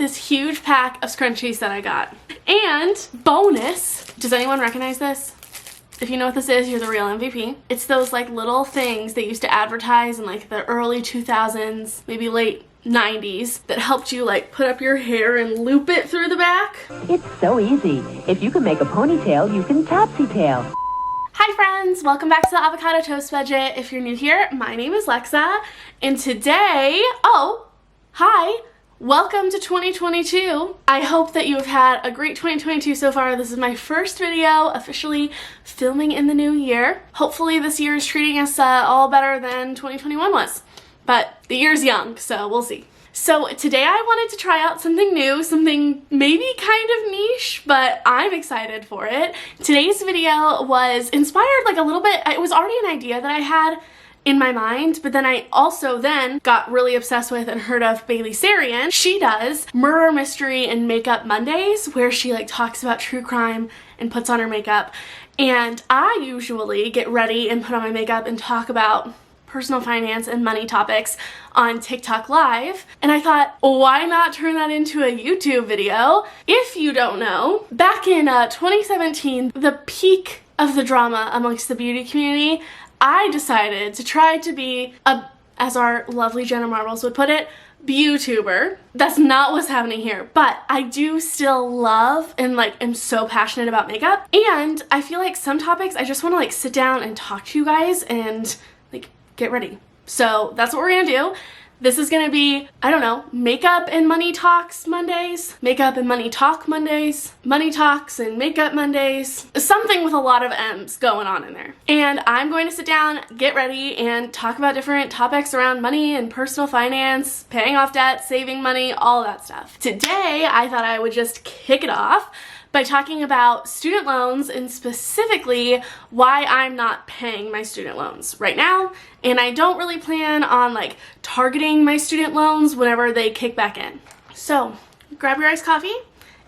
this huge pack of scrunchies that I got. And bonus, does anyone recognize this? If you know what this is, you're the real MVP. It's those like little things they used to advertise in like the early 2000s, maybe late 90s, that helped you like put up your hair and loop it through the back. It's so easy. If you can make a ponytail, you can topsy-tail. Hi friends, welcome back to the Avocado Toast Budget. If you're new here, my name is Lexa, and today, hi, welcome to 2022. I hope that you have had a great 2022 so far. This is my first video officially filming in the new year. Hopefully this year is treating us all better than 2021 was, but the year's young, so we'll see. So today I wanted to try out something new, something maybe kind of niche, but I'm excited for it. Today's video was inspired like a little bit. It was already an idea that I had in my mind, but then I also then got really obsessed with and heard of Bailey Sarian. She does Murder Mystery and Makeup Mondays, where she like talks about true crime and puts on her makeup. And I usually get ready and put on my makeup and talk about personal finance and money topics on TikTok Live. And I thought, why not turn that into a YouTube video? If you don't know, back in 2017, the peak of the drama amongst the beauty community, I decided to try to be as our lovely Jenna Marbles would put it, YouTuber. That's not what's happening here, but I do still love and like am so passionate about makeup. And I feel like some topics I just want to like sit down and talk to you guys and like get ready. So that's what we're gonna do. This is gonna be, I don't know, makeup and money talks Mondays, makeup and money talk Mondays, money talks and makeup Mondays, something with a lot of M's going on in there. And I'm going to sit down, get ready, and talk about different topics around money and personal finance, paying off debt, saving money, all that stuff. Today, I thought I would just kick it off by talking about student loans and specifically why I'm not paying my student loans right now. And I don't really plan on like targeting my student loans whenever they kick back in. So grab your iced coffee.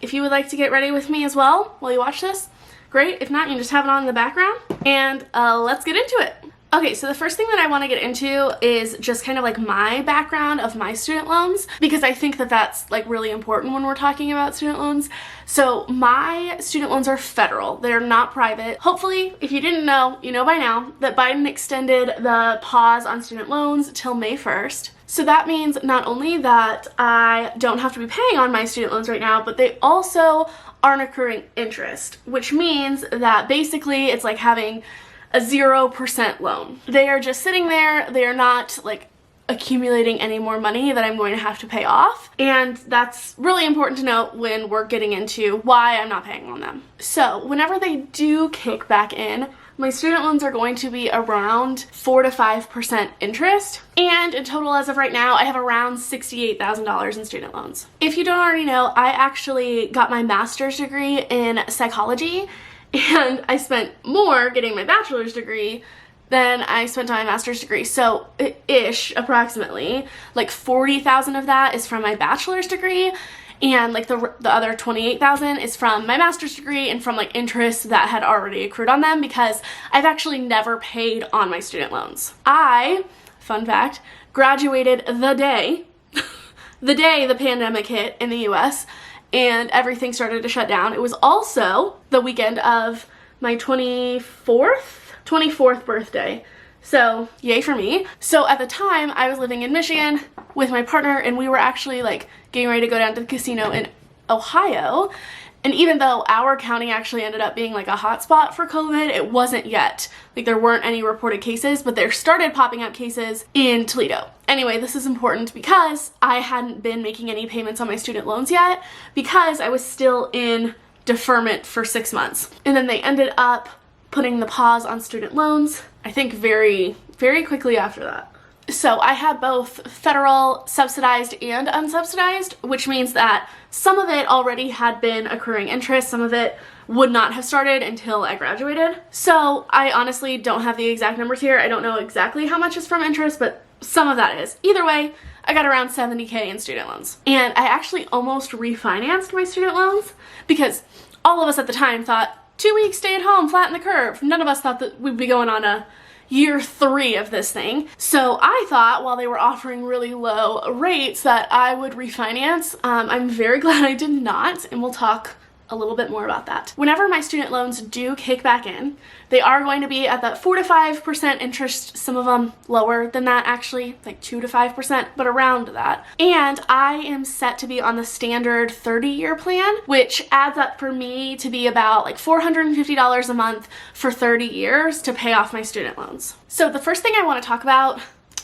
If you would like to get ready with me as well while you watch this, great. If not, you can just have it on in the background, and let's get into it. Okay, so the first thing that I want to get into is just kind of like my background of my student loans, because I think that that's like really important when we're talking about student loans. So my student loans are federal. They're not private. Hopefully, if you didn't know, you know by now that Biden extended the pause on student loans till May 1st. So that means not only that I don't have to be paying on my student loans right now, but they also aren't accruing interest, which means that basically it's like having a 0% loan. They are just sitting there. They are not like accumulating any more money that I'm going to have to pay off. And that's really important to note when we're getting into why I'm not paying on them. So whenever they do kick back in, my student loans are going to be around 4 to 5% interest. And in total, as of right now, I have around $68,000 in student loans. If you don't already know, I actually got my master's degree in psychology, and I spent more getting my bachelor's degree than I spent on my master's degree. So ish, approximately, like 40,000 of that is from my bachelor's degree, and like the other 28,000 is from my master's degree and from like interest that had already accrued on them, because I've actually never paid on my student loans. Fun fact, graduated the day the pandemic hit in the US and everything started to shut down. It was also the weekend of my 24th birthday. So yay for me. So at the time I was living in Michigan with my partner, and we were actually like getting ready to go down to the casino in Ohio. And even though our county actually ended up being like a hotspot for COVID, it wasn't yet. Like there weren't any reported cases, but there started popping up cases in Toledo. Anyway, this is important because I hadn't been making any payments on my student loans yet because I was still in deferment for 6 months. And then they ended up putting the pause on student loans, I think very, very quickly after that. So I had both federal subsidized and unsubsidized, which means that some of it already had been accruing interest, some of it would not have started until I graduated. So I honestly don't have the exact numbers here. I don't know exactly how much is from interest, but some of that is. Either way, I got around $70K in student loans. And I actually almost refinanced my student loans because all of us at the time thought 2 weeks stay at home, flatten the curve. None of us thought that we'd be going on a year 3 of this thing. So I thought while they were offering really low rates that I would refinance. I'm very glad I did not, and we'll talk a little bit more about that. Whenever my student loans do kick back in, they are going to be at that 4 to 5% interest, some of them lower than that actually, like 2 to 5%, but around that. And I am set to be on the standard 30-year plan, which adds up for me to be about like $450 a month for 30 years to pay off my student loans. So the first thing I want to talk about,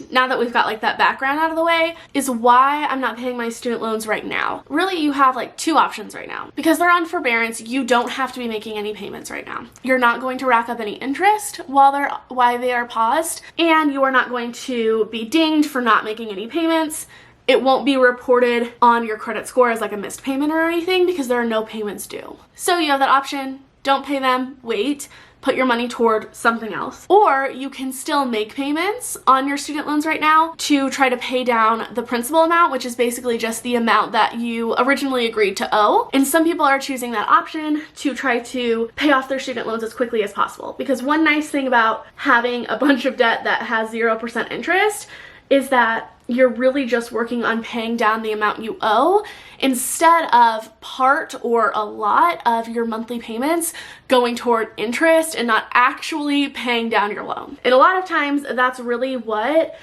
now that we've got like that background out of the way, is why I'm not paying my student loans right now. Really, you have like 2 options right now. Because they're on forbearance, you don't have to be making any payments right now. You're not going to rack up any interest while they are paused, and you are not going to be dinged for not making any payments. It won't be reported on your credit score as like a missed payment or anything because there are no payments due. So you have that option. Don't pay them, wait, put your money toward something else. Or you can still make payments on your student loans right now to try to pay down the principal amount, which is basically just the amount that you originally agreed to owe. And some people are choosing that option to try to pay off their student loans as quickly as possible. Because one nice thing about having a bunch of debt that has 0% interest is that you're really just working on paying down the amount you owe instead of part or a lot of your monthly payments going toward interest and not actually paying down your loan. And a lot of times that's really what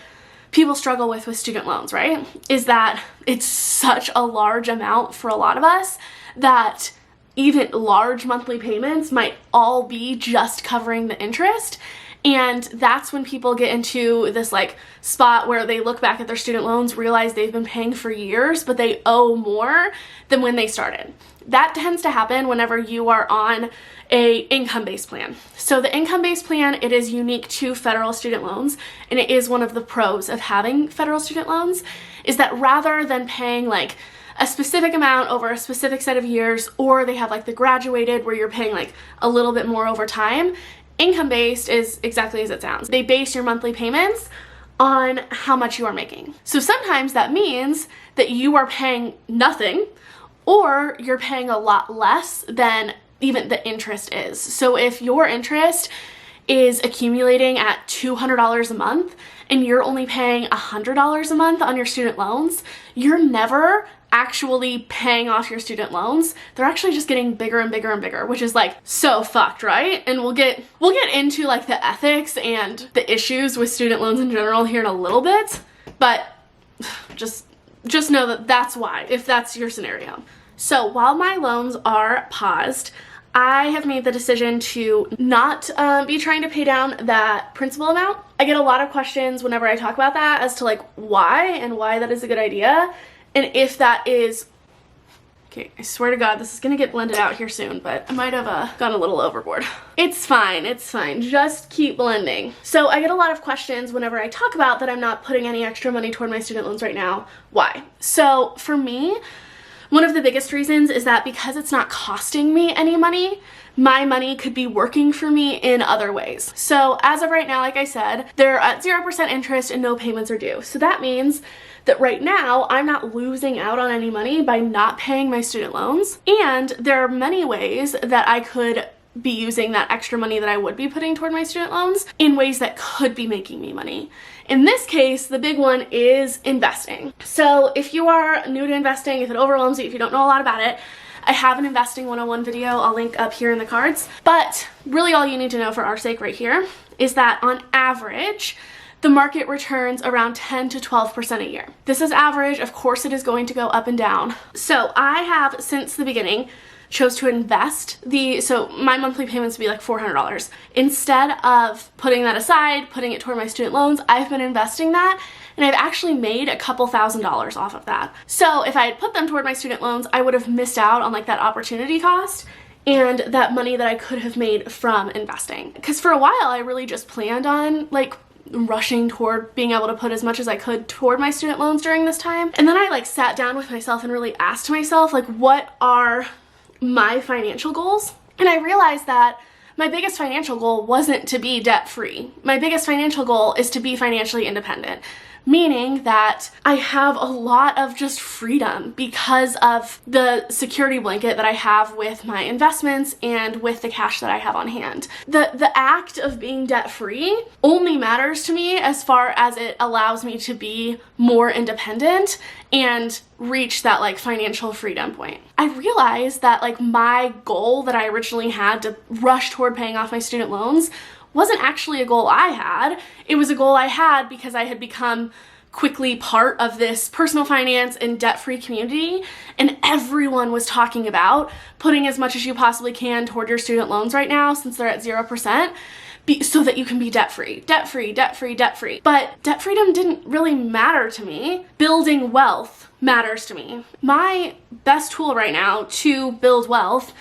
people struggle with student loans, right? Is that it's such a large amount for a lot of us that even large monthly payments might all be just covering the interest. And that's when people get into this like spot where they look back at their student loans, realize they've been paying for years, but they owe more than when they started. That tends to happen whenever you are on a income-based plan. So the income-based plan, it is unique to federal student loans, and it is one of the pros of having federal student loans, is that rather than paying like a specific amount over a specific set of years, or they have like the graduated where you're paying like a little bit more over time, income-based is exactly as it sounds. They base your monthly payments on how much you are making. So sometimes that means that you are paying nothing, or you're paying a lot less than even the interest is. So if your interest is accumulating at $200 a month and you're only paying $100 a month on your student loans, you're never actually paying off your student loans. They're actually just getting bigger and bigger and bigger, which is like so fucked, right? And we'll get into like the ethics and the issues with student loans in general here in a little bit, but just know that that's why, if that's your scenario. So while my loans are paused, I have made the decision to not be trying to pay down that principal amount. I get a lot of questions whenever I talk about that as to like why and why that is a good idea. And if that is, okay, I swear to God, this is gonna get blended out here soon, but I might have gone a little overboard. It's fine, just keep blending. So I get a lot of questions whenever I talk about that I'm not putting any extra money toward my student loans right now. Why? So for me, one of the biggest reasons is that because it's not costing me any money, my money could be working for me in other ways. So as of right now, like I said, they're at 0% interest and no payments are due. So that means that right now I'm not losing out on any money by not paying my student loans. And there are many ways that I could be using that extra money that I would be putting toward my student loans in ways that could be making me money. In this case, the big one is investing. So if you are new to investing, if it overwhelms you, if you don't know a lot about it, I have an investing 101 video I'll link up here in the cards. But really all you need to know for our sake right here is that on average, the market returns around 10 to 12% a year. This is average. Of course, it is going to go up and down. So I have, since the beginning, chose to invest so my monthly payments would be like $400. Instead of putting that aside, putting it toward my student loans, I've been investing that, and I've actually made a couple $1,000s off of that. So if I had put them toward my student loans, I would have missed out on like that opportunity cost and that money that I could have made from investing. Because for a while, I really just planned on like rushing toward being able to put as much as I could toward my student loans during this time. And then I like sat down with myself and really asked myself, like, what are my financial goals? And I realized that my biggest financial goal wasn't to be debt-free. My biggest financial goal is to be financially independent. meaning that I have a lot of just freedom because of the security blanket that I have with my investments and with the cash that I have on hand. The act of being debt-free only matters to me as far as it allows me to be more independent and reach that like financial freedom point. I realized that like my goal that I originally had to rush toward paying off my student loans wasn't actually a goal I had. It was a goal I had because I had become quickly part of this personal finance and debt-free community, and everyone was talking about putting as much as you possibly can toward your student loans right now since they're at 0%. So that you can be debt-free, debt-free, debt-free, debt-free. But debt freedom didn't really matter to me. Building wealth matters to me. My best tool right now to build wealth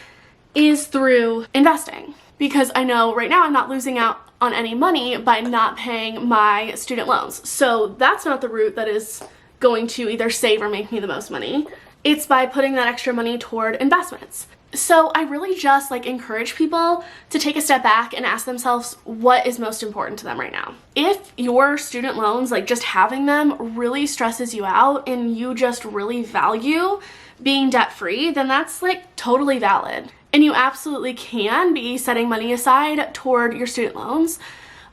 is through investing, because I know right now I'm not losing out on any money by not paying my student loans. So that's not the route that is going to either save or make me the most money. It's by putting that extra money toward investments. So I really just like encourage people to take a step back and ask themselves what is most important to them right now. If your student loans, like just having them really stresses you out and you just really value being debt-free, then that's like totally valid. And you absolutely can be setting money aside toward your student loans.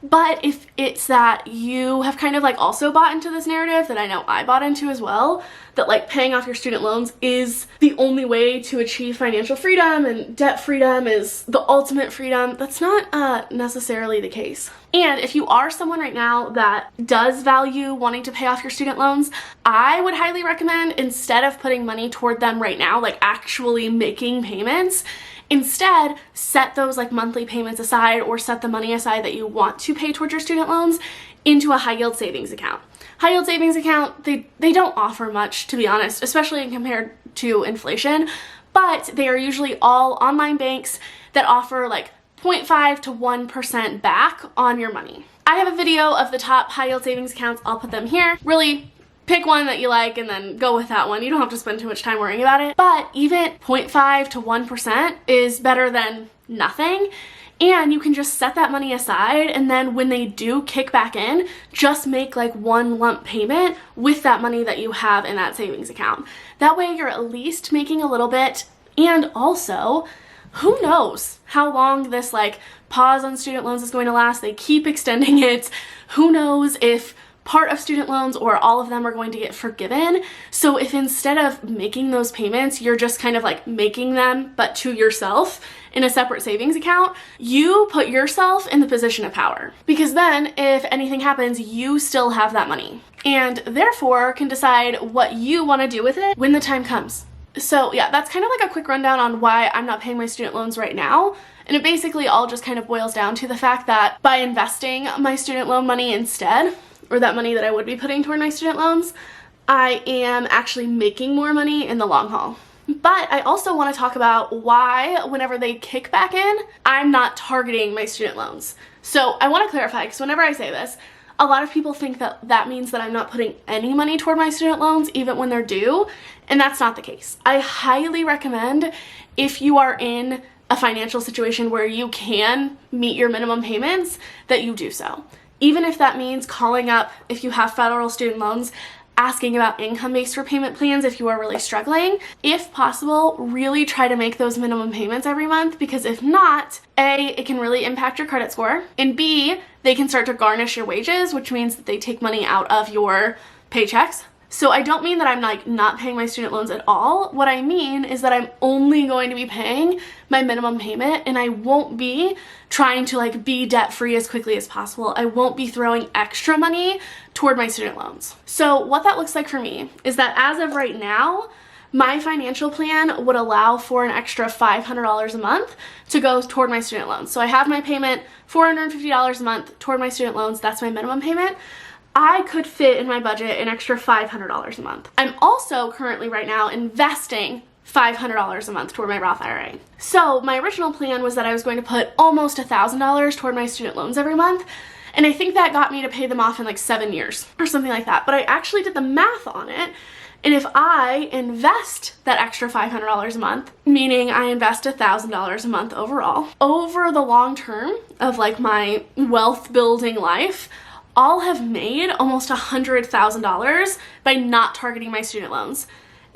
But if it's that you have kind of like also bought into this narrative that I know I bought into as well, that like paying off your student loans is the only way to achieve financial freedom and debt freedom is the ultimate freedom, that's not necessarily the case. And if you are someone right now that does value wanting to pay off your student loans, I would highly recommend, instead of putting money toward them right now, like actually making payments, instead, set those like monthly payments aside or set the money aside that you want to pay towards your student loans into a high yield savings account. High yield savings account, they don't offer much, to be honest, especially compared to inflation, but they are usually all online banks that offer like 0.5 to 1% back on your money. I have a video of the top high yield savings accounts. I'll put them here. Really pick one that you like and then go with that one. You don't have to spend too much time worrying about it. But even 0.5 to 1% is better than nothing. And you can just set that money aside, and then when they do kick back in, just make like one lump payment with that money that you have in that savings account. That way you're at least making a little bit, and also, who knows how long this like pause on student loans is going to last. They keep extending it. Who knows if part of student loans or all of them are going to get forgiven. So if instead of making those payments, you're just kind of like making them, but to yourself in a separate savings account, you put yourself in the position of power. Because then if anything happens, you still have that money and therefore can decide what you want to do with it when the time comes. So yeah, that's kind of like a quick rundown on why I'm not paying my student loans right now. And it basically all just kind of boils down to the fact that by investing my student loan money instead, or that money that I would be putting toward my student loans, I am actually making more money in the long haul. But I also want to talk about why, whenever they kick back in, I'm not targeting my student loans. So I want to clarify, because whenever I say this, a lot of people think that that means that I'm not putting any money toward my student loans even when they're due, and that's not the case. I highly recommend, if you are in a financial situation where you can meet your minimum payments, that you do so. Even if that means calling up, if you have federal student loans, asking about income-based repayment plans if you are really struggling. If possible, really try to make those minimum payments every month, because if not, A, it can really impact your credit score, and B, they can start to garnish your wages, which means that they take money out of your paychecks. So I don't mean that I'm like not paying my student loans at all. What I mean is that I'm only going to be paying my minimum payment, and I won't be trying to like be debt free as quickly as possible. I won't be throwing extra money toward my student loans. So what that looks like for me is that as of right now, my financial plan would allow for an extra $500 a month to go toward my student loans. So I have my payment, $450 a month toward my student loans. That's my minimum payment. I could fit in my budget an extra $500 a month. I'm also currently right now investing $500 a month toward my Roth IRA. So my original plan was that I was going to put almost $1,000 toward my student loans every month. And I think that got me to pay them off in like 7 years or something like that. But I actually did the math on it. And if I invest that extra $500 a month, meaning I invest $1,000 a month overall, over the long term of like my wealth building life, all have made almost $100,000 by not targeting my student loans.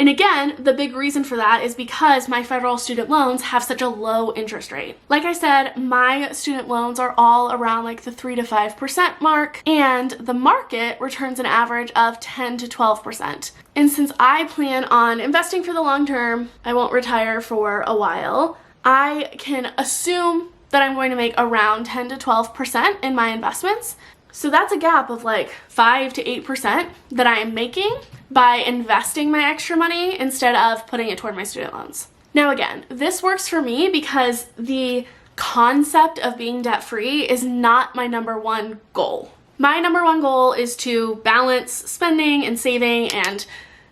And again, the big reason for that is because my federal student loans have such a low interest rate. Like I said, my student loans are all around like the 3 to 5% mark, and the market returns an average of 10 to 12%. And since I plan on investing for the long term, I won't retire for a while, I can assume that I'm going to make around 10 to 12% in my investments. So that's a gap of like 5 to 8% that I am making by investing my extra money instead of putting it toward my student loans. Now again, this works for me because the concept of being debt-free is not my number one goal. My number one goal is to balance spending and saving and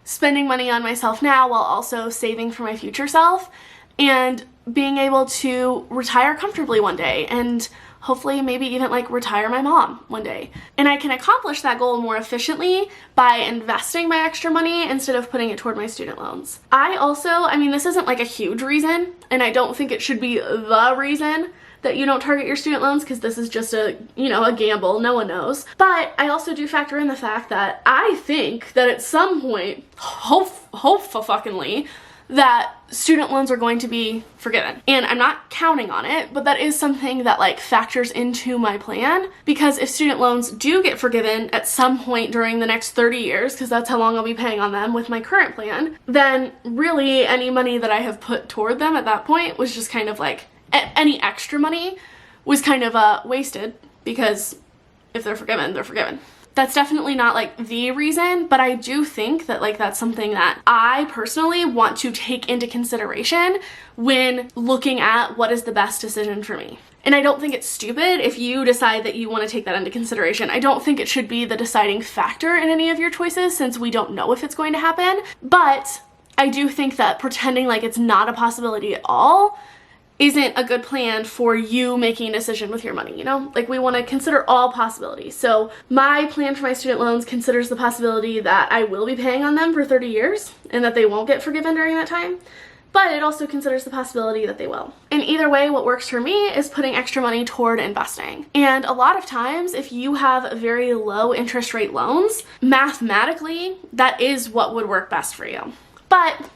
spending money on myself now while also saving for my future self and being able to retire comfortably one day and hopefully maybe even like retire my mom one day. And I can accomplish that goal more efficiently by investing my extra money instead of putting it toward my student loans. I mean, this isn't like a huge reason, and I don't think it should be the reason that you don't target your student loans, because this is just a gamble, no one knows. But I also do factor in the fact that I think that at some point, hopefully, that student loans are going to be forgiven. And I'm not counting on it, but that is something that like factors into my plan, because if student loans do get forgiven at some point during the next 30 years, because that's how long I'll be paying on them with my current plan, then really any money that I have put toward them at that point was just kind of like, any extra money was kind of wasted, because if they're forgiven, they're forgiven. That's definitely not like the reason, but I do think that like that's something that I personally want to take into consideration when looking at what is the best decision for me. And I don't think it's stupid if you decide that you want to take that into consideration. I don't think it should be the deciding factor in any of your choices, since we don't know if it's going to happen. But I do think that pretending like it's not a possibility at all isn't a good plan for you making a decision with your money, Like, we want to consider all possibilities. So my plan for my student loans considers the possibility that I will be paying on them for 30 years and that they won't get forgiven during that time. But it also considers the possibility that they will. And either way, what works for me is putting extra money toward investing. And a lot of times, if you have very low interest rate loans, mathematically, that is what would work best for you. But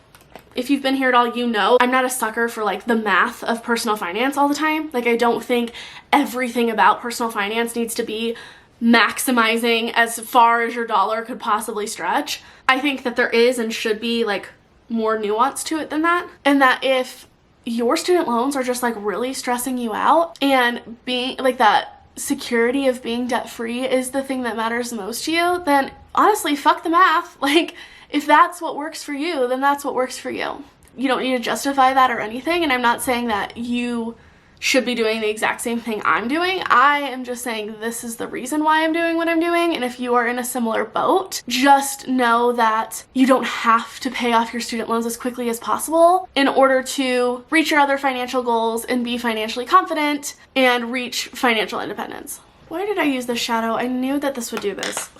if you've been here at all, I'm not a sucker for like the math of personal finance all the time. Like, I don't think everything about personal finance needs to be maximizing as far as your dollar could possibly stretch. I think that there is and should be like more nuance to it than that. And that if your student loans are just like really stressing you out, and being like that security of being debt-free is the thing that matters the most to you, then honestly, fuck the math. Like, if that's what works for you, then that's what works for you. You don't need to justify that or anything, and I'm not saying that you should be doing the exact same thing I'm doing. I am just saying this is the reason why I'm doing what I'm doing, and if you are in a similar boat, just know that you don't have to pay off your student loans as quickly as possible in order to reach your other financial goals and be financially confident and reach financial independence. Why did I use this shadow? I knew that this would do this.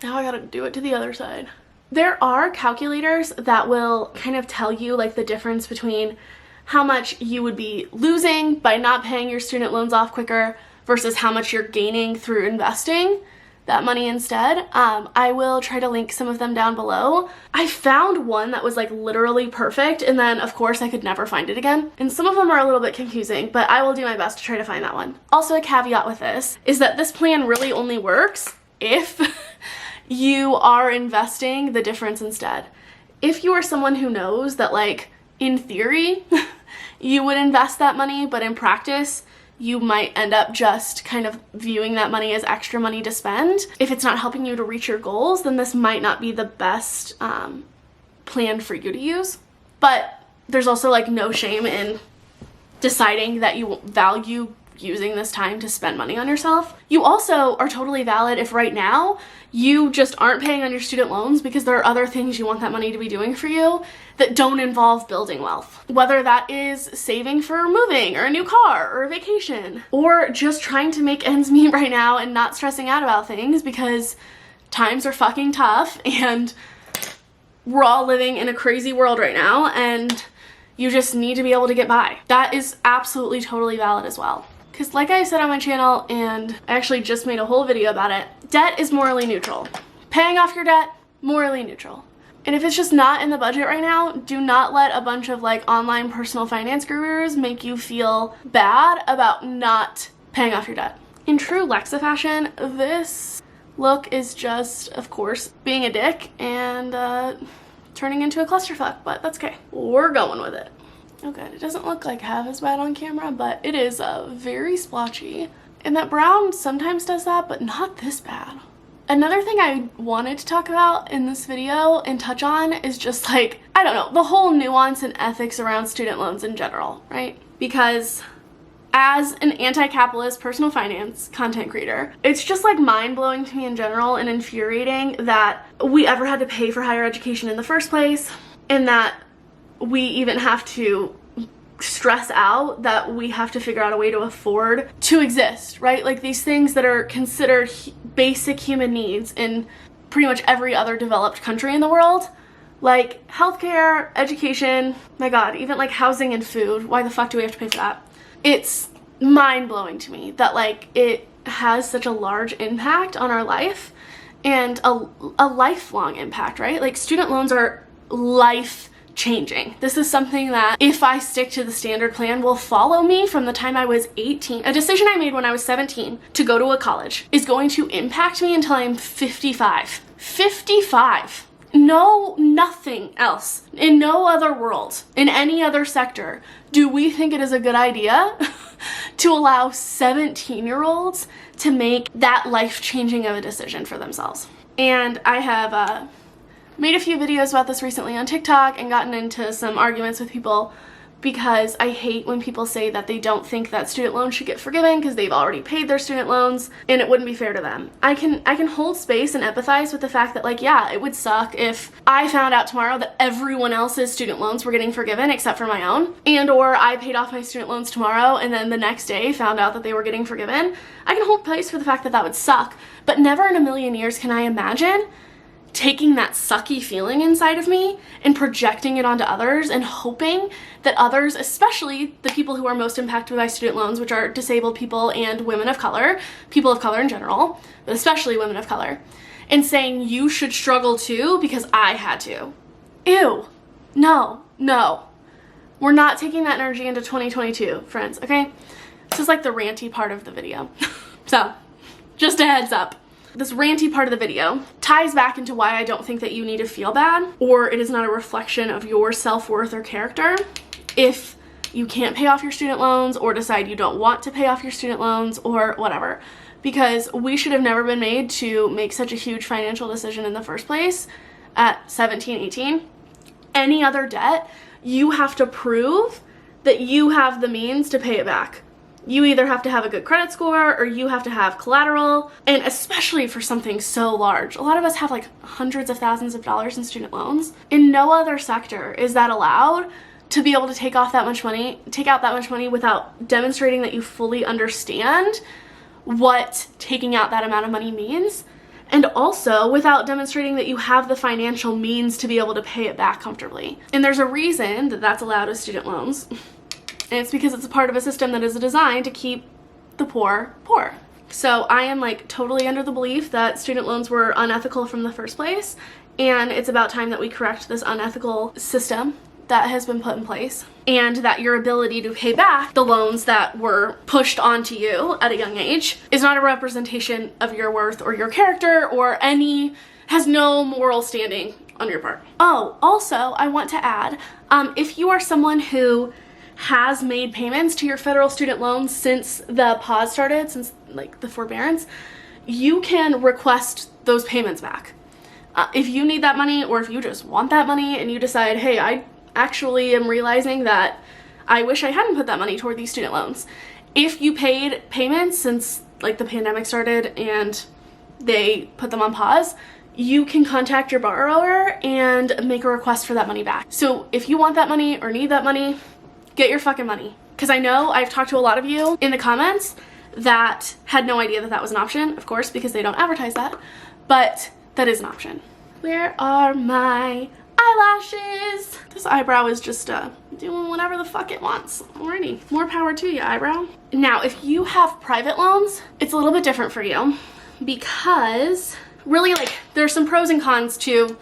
Now I gotta do it to the other side. There are calculators that will kind of tell you like the difference between how much you would be losing by not paying your student loans off quicker versus how much you're gaining through investing that money instead. I will try to link some of them down below. I found one that was like literally perfect, and then of course I could never find it again. And some of them are a little bit confusing, but I will do my best to try to find that one. Also, a caveat with this is that this plan really only works if you are investing the difference instead. If you are someone who knows that like in theory you would invest that money, but in practice you might end up just kind of viewing that money as extra money to spend, if it's not helping you to reach your goals, then this might not be the best plan for you to use. But there's also like no shame in deciding that you value using this time to spend money on yourself. You also are totally valid if right now you just aren't paying on your student loans because there are other things you want that money to be doing for you that don't involve building wealth. Whether that is saving for moving or a new car or a vacation, or just trying to make ends meet right now and not stressing out about things because times are fucking tough and we're all living in a crazy world right now and you just need to be able to get by. That is absolutely totally valid as well. Because like I said on my channel, and I actually just made a whole video about it, debt is morally neutral. Paying off your debt, morally neutral. And if it's just not in the budget right now, do not let a bunch of like online personal finance gurus make you feel bad about not paying off your debt. In true Lexa fashion, this look is just, of course, being a dick and turning into a clusterfuck, but that's okay. We're going with it. Oh good, it doesn't look like half as bad on camera, but it is very splotchy. And that brown sometimes does that, but not this bad. Another thing I wanted to talk about in this video and touch on is just like, I don't know, the whole nuance and ethics around student loans in general, right? Because as an anti-capitalist personal finance content creator, it's just like mind-blowing to me in general and infuriating that we ever had to pay for higher education in the first place, and that we even have to stress out that we have to figure out a way to afford to exist, right? Like these things that are considered basic human needs in pretty much every other developed country in the world, like healthcare, education, my god, even like housing and food. Why the fuck do we have to pay for that? It's mind-blowing to me that like it has such a large impact on our life, and a lifelong impact, right? Like student loans are life changing. This is something that, if I stick to the standard plan, will follow me from the time I was 18. A decision I made when I was 17 to go to a college is going to impact me until I'm 55. 55. No, nothing else. In no other world, in any other sector, do we think it is a good idea to allow 17-year-olds to make that life-changing of a decision for themselves. And I have made a few videos about this recently on TikTok and gotten into some arguments with people because I hate when people say that they don't think that student loans should get forgiven because they've already paid their student loans and it wouldn't be fair to them. I can hold space and empathize with the fact that, like, yeah, it would suck if I found out tomorrow that everyone else's student loans were getting forgiven except for my own, and or I paid off my student loans tomorrow and then the next day found out that they were getting forgiven. I can hold space for the fact that that would suck, but never in a million years can I imagine taking that sucky feeling inside of me and projecting it onto others and hoping that others, especially the people who are most impacted by student loans, which are disabled people and women of color, people of color in general, but especially women of color, and saying you should struggle too because I had to. Ew. No. We're not taking that energy into 2022, friends, okay? This is like the ranty part of the video. So, just a heads up. This ranty part of the video ties back into why I don't think that you need to feel bad, or it is not a reflection of your self-worth or character if you can't pay off your student loans or decide you don't want to pay off your student loans or whatever. Because we should have never been made to make such a huge financial decision in the first place at 17, 18. Any other debt, you have to prove that you have the means to pay it back. You either have to have a good credit score or you have to have collateral, and especially for something so large. A lot of us have like hundreds of thousands of dollars in student loans. In no other sector is that allowed to be able to take out that much money without demonstrating that you fully understand what taking out that amount of money means, and also without demonstrating that you have the financial means to be able to pay it back comfortably. And there's a reason that that's allowed with student loans. And it's because it's a part of a system that is designed to keep the poor poor. So I am like totally under the belief that student loans were unethical from the first place, and it's about time that we correct this unethical system that has been put in place, and that your ability to pay back the loans that were pushed onto you at a young age is not a representation of your worth or your character or has no moral standing on your part. Oh, also, I want to add, if you are someone who has made payments to your federal student loans since the pause started, since like the forbearance, you can request those payments back. If you need that money, or if you just want that money and you decide, hey, I actually am realizing that I wish I hadn't put that money toward these student loans. If you paid payments since like the pandemic started and they put them on pause, you can contact your borrower and make a request for that money back. So if you want that money or need that money, get your fucking money. Because I know I've talked to a lot of you in the comments that had no idea that that was an option, of course, because they don't advertise that, but that is an option. Where are my eyelashes. This eyebrow is just doing whatever the fuck it wants. Alrighty, more power to you, eyebrow. Now, if you have private loans, it's a little bit different for you because really, like, there's some pros and cons to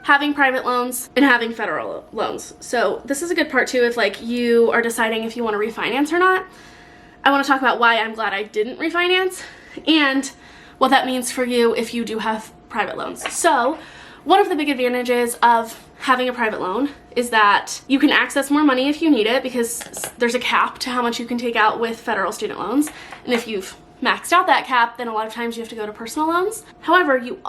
having private loans and having federal loans. So this is a good part too if like you are deciding if you want to refinance or not. I want to talk about why I'm glad I didn't refinance and what that means for you if you do have private loans. So one of the big advantages of having a private loan is that you can access more money if you need it because there's a cap to how much you can take out with federal student loans. And if you've maxed out that cap, then a lot of times you have to go to personal loans. However, you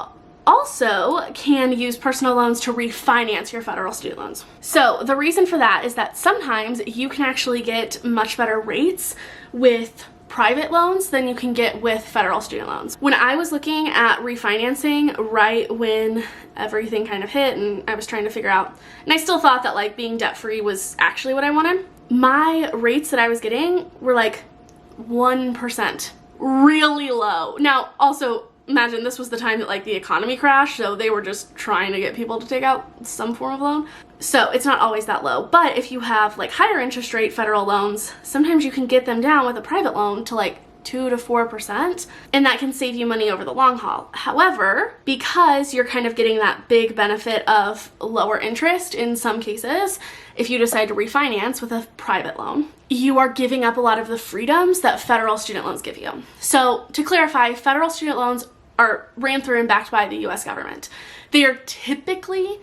also can use personal loans to refinance your federal student loans. So the reason for that is that sometimes you can actually get much better rates with private loans than you can get with federal student loans. When I was looking at refinancing right when everything kind of hit and I was trying to figure out, and I still thought that like being debt-free was actually what I wanted, my rates that I was getting were like 1%, really low. Now also, imagine this was the time that like the economy crashed, so they were just trying to get people to take out some form of loan. So it's not always that low, but if you have like higher interest rate federal loans, sometimes you can get them down with a private loan to like 2 to 4%, and that can save you money over the long haul. However, because you're kind of getting that big benefit of lower interest in some cases, if you decide to refinance with a private loan, you are giving up a lot of the freedoms that federal student loans give you. So to clarify, federal student loans are ran through and backed by the US government. They are typically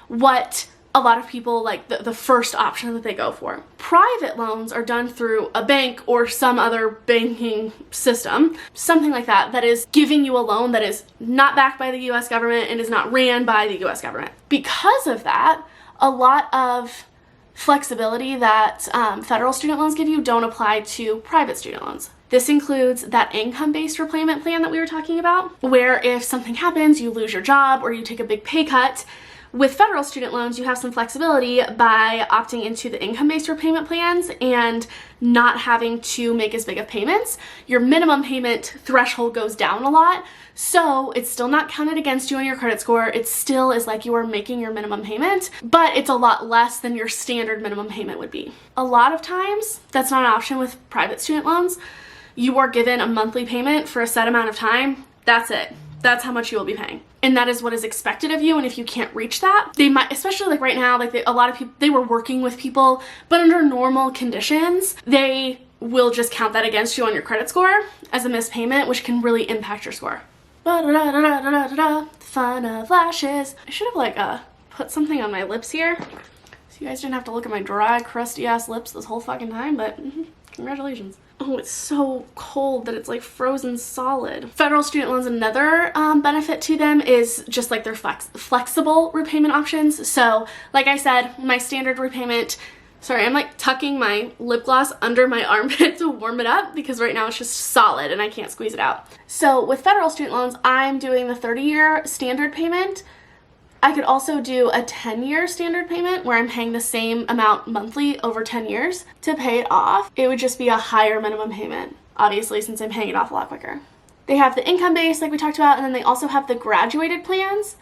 what a lot of people like the first option that they go for. Private loans are done through a bank or some other banking system, something like that, that is giving you a loan that is not backed by the US government and is not ran by the US government. Because of that, a lot of flexibility that federal student loans give you don't apply to private student loans. This includes that income-based repayment plan that we were talking about, where if something happens, you lose your job or you take a big pay cut. With federal student loans, you have some flexibility by opting into the income-based repayment plans and not having to make as big of payments. Your minimum payment threshold goes down a lot, so it's still not counted against you on your credit score. It still is like you are making your minimum payment, but it's a lot less than your standard minimum payment would be. A lot of times, that's not an option with private student loans. You are given a monthly payment for a set amount of time. That's it. That's how much you will be paying. And that is what is expected of you. And if you can't reach that, they might, especially like right now, like a lot of people, they were working with people, but under normal conditions, they will just count that against you on your credit score as a missed payment, which can really impact your score. Fun of lashes. I should have like put something on my lips here so you guys didn't have to look at my dry, crusty ass lips this whole fucking time, but congratulations. Oh, it's so cold that it's like frozen solid. Federal student loans, another benefit to them is just like their flexible repayment options. So like I said, my standard repayment, sorry, I'm like tucking my lip gloss under my armpit to warm it up because right now it's just solid and I can't squeeze it out. So with federal student loans, I'm doing the 30-year standard payment. I could also do a 10-year standard payment where I'm paying the same amount monthly over 10 years to pay it off. It would just be a higher minimum payment, obviously, since I'm paying it off a lot quicker. They have the income base like we talked about, and then they also have the graduated plans,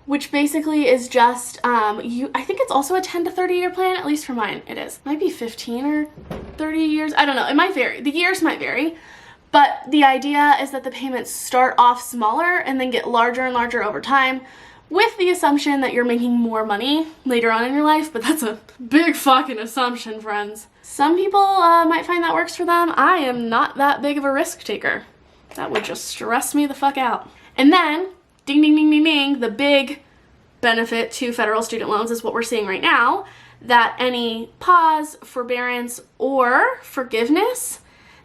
which basically is just, I think it's also a 10 to 30 year plan, at least for mine it is. It might be 15 or 30 years, I don't know, it might vary. The years might vary, but the idea is that the payments start off smaller and then get larger and larger over time, with the assumption that you're making more money later on in your life, but that's a big fucking assumption, friends. Some people might find that works for them. I am not that big of a risk taker. That would just stress me the fuck out. And then, ding, ding, ding, ding, ding, the big benefit to federal student loans is what we're seeing right now, that any pause, forbearance, or forgiveness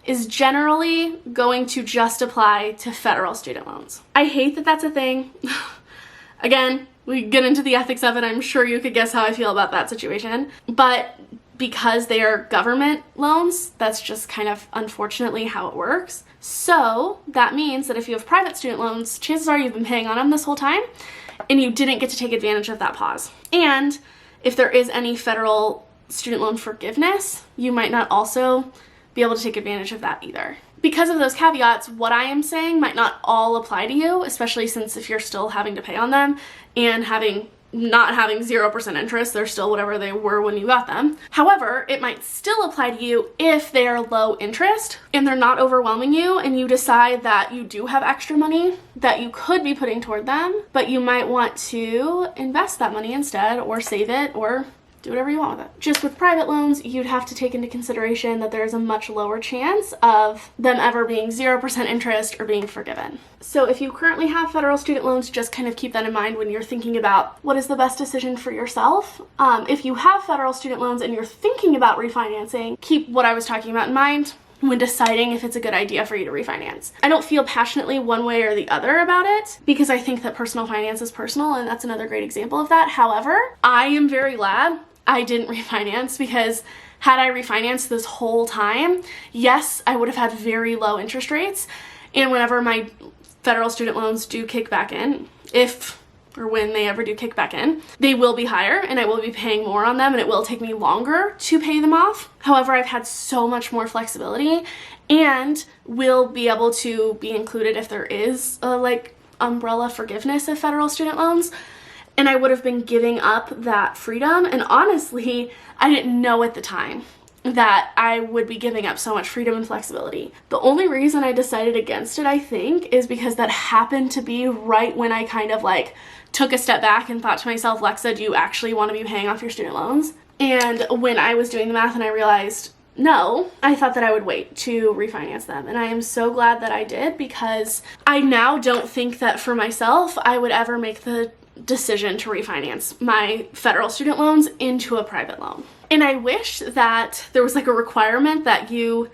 is generally going to just apply to federal student loans. I hate that that's a thing. Again, we get into the ethics of it. I'm sure you could guess how I feel about that situation. But because they are government loans, that's just kind of unfortunately how it works. So that means that if you have private student loans, chances are you've been paying on them this whole time and you didn't get to take advantage of that pause. And if there is any federal student loan forgiveness, you might not also be able to take advantage of that either. Because of those caveats, what I am saying might not all apply to you, especially since if you're still having to pay on them and having not having 0% interest. They're still whatever they were when you got them. However, it might still apply to you if they are low interest and they're not overwhelming you, and you decide that you do have extra money that you could be putting toward them, but you might want to invest that money instead, or save it, or do whatever you want with it. Just with private loans, you'd have to take into consideration that there's a much lower chance of them ever being 0% interest or being forgiven. So if you currently have federal student loans, just kind of keep that in mind when you're thinking about what is the best decision for yourself. If you have federal student loans and you're thinking about refinancing, keep what I was talking about in mind when deciding if it's a good idea for you to refinance. I don't feel passionately one way or the other about it, because I think that personal finance is personal, and that's another great example of that. However, I am very glad I didn't refinance, because had I refinanced this whole time, yes, I would have had very low interest rates, and whenever my federal student loans do kick back in, if or when they ever do kick back in, they will be higher and I will be paying more on them, and it will take me longer to pay them off. However, I've had so much more flexibility and will be able to be included if there is a like umbrella forgiveness of federal student loans. And I would have been giving up that freedom. And honestly, I didn't know at the time that I would be giving up so much freedom and flexibility. The only reason I decided against it, I think, is because that happened to be right when I kind of like took a step back and thought to myself, Lexa, do you actually want to be paying off your student loans? And when I was doing the math and I realized, no, I thought that I would wait to refinance them. And I am so glad that I did, because I now don't think that for myself, I would ever make the decision to refinance my federal student loans into a private loan. And I wish that there was like a requirement that you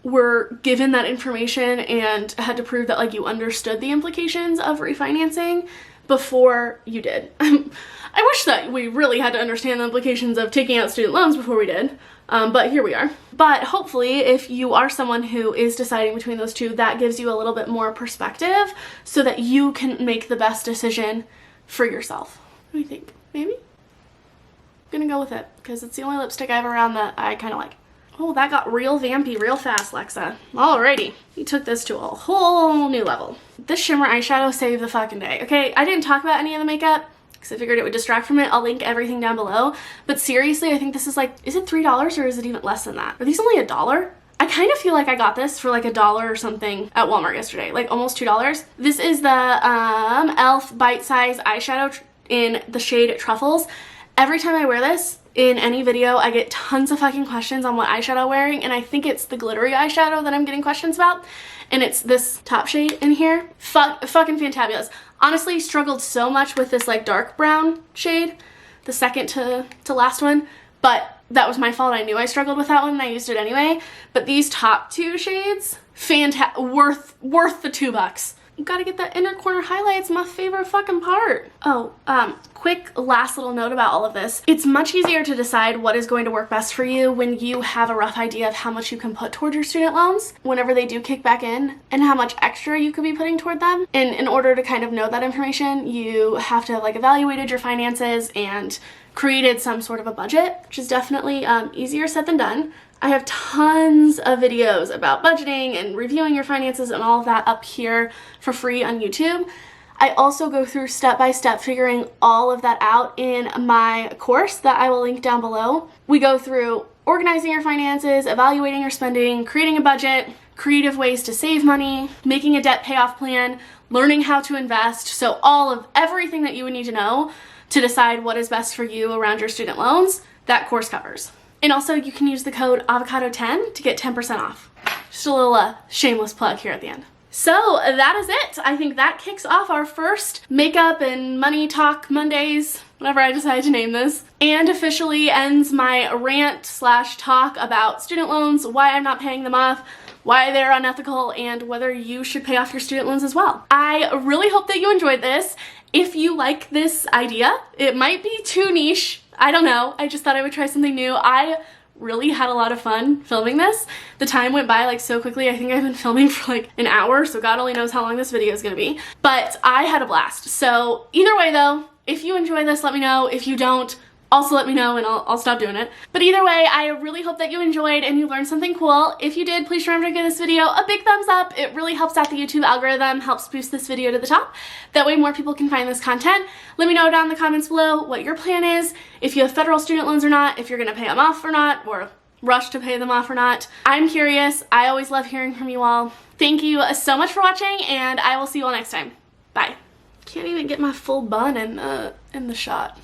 were given that information and had to prove that like you understood the implications of refinancing before you did. I wish that we really had to understand the implications of taking out student loans before we did, but here we are. But hopefully, if you are someone who is deciding between those two, that gives you a little bit more perspective so that you can make the best decision for yourself. What do you think? Maybe? I'm gonna go with it, because it's the only lipstick I have around that I kind of like. Oh, that got real vampy real fast, Lexa. Alrighty, you took this to a whole new level. This shimmer eyeshadow saved the fucking day. Okay, I didn't talk about any of the makeup because I figured it would distract from it. I'll link everything down below. But seriously, I think this is like, is it $3 or is it even less than that? Are these only $1? I kind of feel like I got this for like $1 or something at Walmart yesterday, like almost $2. This is the e.l.f. Bite Size Eyeshadow in the shade Truffles. Every time I wear this in any video, I get tons of fucking questions on what eyeshadow I'm wearing, and I think it's the glittery eyeshadow that I'm getting questions about, and it's this top shade in here. Fucking fantabulous. Honestly, struggled so much with this like dark brown shade, the second to last one, but that was my fault. I knew I struggled with that one and I used it anyway. But these top two shades, worth the $2. You gotta get that inner corner highlight. It's my favorite fucking part. Oh, quick last little note about all of this. It's much easier to decide what is going to work best for you when you have a rough idea of how much you can put towards your student loans whenever they do kick back in, and how much extra you could be putting toward them. And in order to kind of know that information, you have to have like evaluated your finances and created some sort of a budget, which is definitely easier said than done. I have tons of videos about budgeting and reviewing your finances and all of that up here for free on YouTube. I also go through step-by-step figuring all of that out in my course that I will link down below. We go through organizing your finances, evaluating your spending, creating a budget, creative ways to save money, making a debt payoff plan, learning how to invest. So all of everything that you would need to know to decide what is best for you around your student loans, that course covers. And also, you can use the code avocado10 to get 10% off. Just a little shameless plug here at the end. So that is it. I think that kicks off our first makeup and money talk Mondays, whatever I decide to name this, and officially ends my rant/talk about student loans, why I'm not paying them off, why they're unethical, and whether you should pay off your student loans as well. I really hope that you enjoyed this. If you like this idea, it might be too niche. I don't know. I just thought I would try something new. I really had a lot of fun filming this. The time went by like so quickly. I think I've been filming for like an hour, so God only knows how long this video is gonna be. But I had a blast. So either way though, if you enjoy this, let me know. If you don't, also let me know and I'll stop doing it. But either way, I really hope that you enjoyed and you learned something cool. If you did, please remember to give this video a big thumbs up. It really helps out the YouTube algorithm, helps boost this video to the top. That way more people can find this content. Let me know down in the comments below what your plan is, if you have federal student loans or not, if you're gonna pay them off or not, or rush to pay them off or not. I'm curious. I always love hearing from you all. Thank you so much for watching, and I will see you all next time. Bye. Can't even get my full bun in the shot.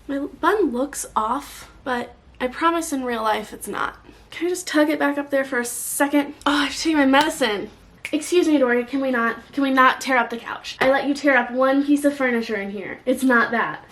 My bun looks off, but I promise in real life it's not. Can I just tug it back up there for a second? Oh, I have to take my medicine. Excuse me, Dory, can we not tear up the couch? I let you tear up one piece of furniture in here. It's not that.